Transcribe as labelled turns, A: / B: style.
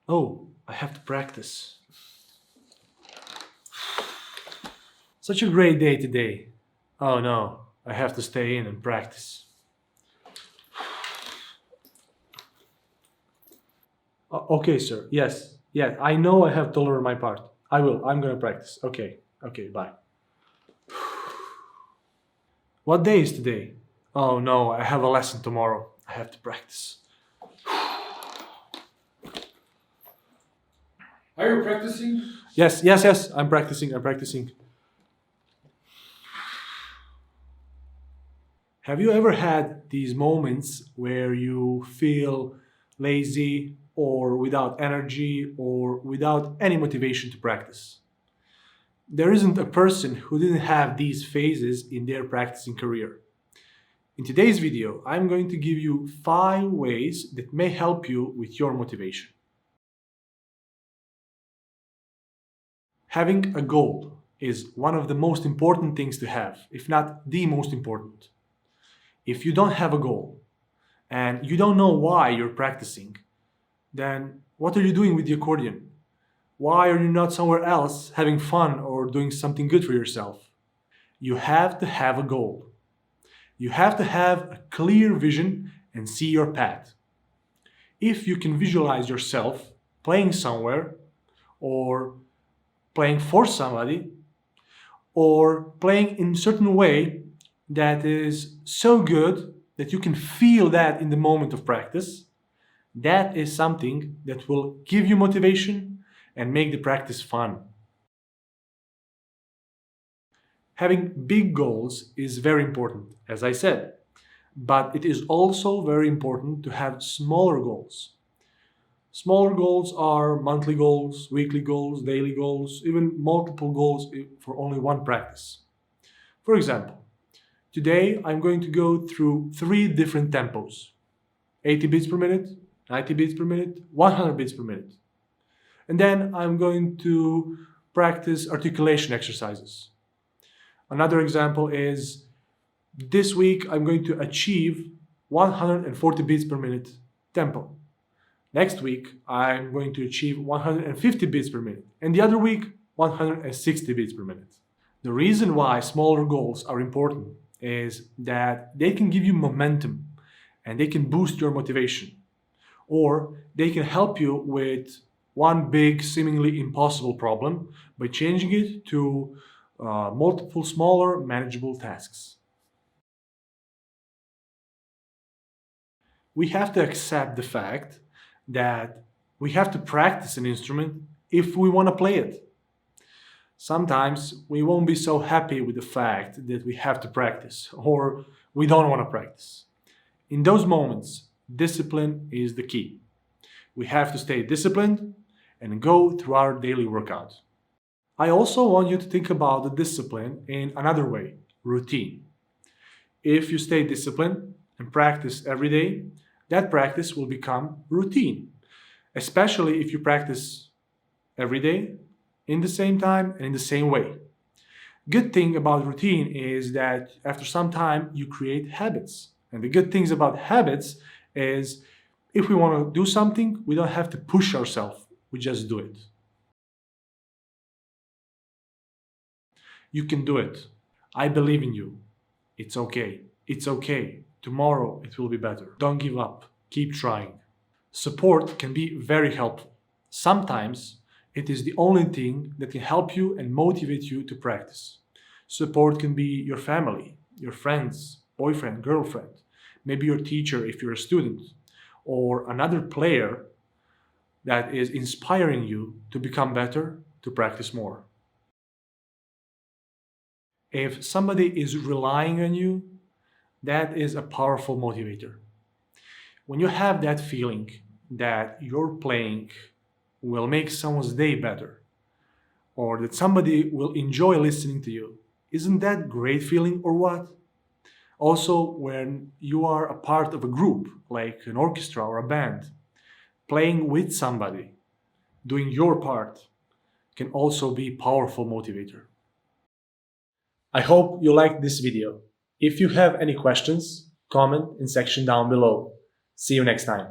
A: Oh, I have to practice. Such a great day today. Oh no, I have to stay in and practice. Okay, sir. Yes. Yeah, I know I have to learn my part. I will. I'm gonna practice. Okay. Okay, bye. What day is today? Oh no, I have a lesson tomorrow. I have to practice.
B: Are you practicing?
A: Yes, yes, yes. I'm practicing. I'm practicing. Have you ever had these moments where you feel lazy or without energy or without any motivation to practice? There isn't a person who didn't have these phases in their practicing career. In today's video, I'm going to give you 5 ways that may help you with your motivation. Having a goal is one of the most important things to have, if not the most important. If you don't have a goal and you don't know why you're practicing, then what are you doing with the accordion? Why are you not somewhere else having fun or doing something good for yourself? You have to have a goal. You have to have a clear vision and see your path. If you can visualize yourself playing somewhere, or playing for somebody, or playing in a certain way that is so good that you can feel that in the moment of practice, that is something that will give you motivation and make the practice fun. Having big goals is very important, as I said, but it is also very important to have smaller goals. Smaller goals are monthly goals, weekly goals, daily goals, even multiple goals for only one practice. For example, today I'm going to go through 3 different tempos: 80 beats per minute, 90 beats per minute, 100 beats per minute. And then I'm going to practice articulation exercises. Another example is this week I'm going to achieve 140 beats per minute tempo. Next week I'm going to achieve 150 beats per minute, and the other week 160 beats per minute. The reason why smaller goals are important is that they can give you momentum and they can boost your motivation, or they can help you with one big, seemingly impossible problem by changing it to multiple smaller, manageable tasks. We have to accept the fact that we have to practice an instrument if we want to play it. Sometimes we won't be so happy with the fact that we have to practice, or we don't want to practice. In those moments, discipline is the key. We have to stay disciplined and go through our daily workout. I also want you to think about the discipline in another way: routine. If you stay disciplined and practice every day, that practice will become routine, especially if you practice every day in the same time and in the same way. Good thing about routine is that after some time you create habits. And the good things about habits is if we want to do something, we don't have to push ourselves, we just do it. You can do it. I believe in you. It's okay. It's okay. Tomorrow it will be better. Don't give up. Keep trying. Support can be very helpful. Sometimes it is the only thing that can help you and motivate you to practice. Support can be your family, your friends, boyfriend, girlfriend, maybe your teacher if you're a student, or another player that is inspiring you to become better, to practice more. If somebody is relying on you, that is a powerful motivator. When you have that feeling that your playing will make someone's day better, or that somebody will enjoy listening to you, isn't that great feeling or what? Also, when you are a part of a group, like an orchestra or a band, playing with somebody, doing your part, can also be a powerful motivator. I hope you liked this video. If you have any questions, comment in section down below. See you next time.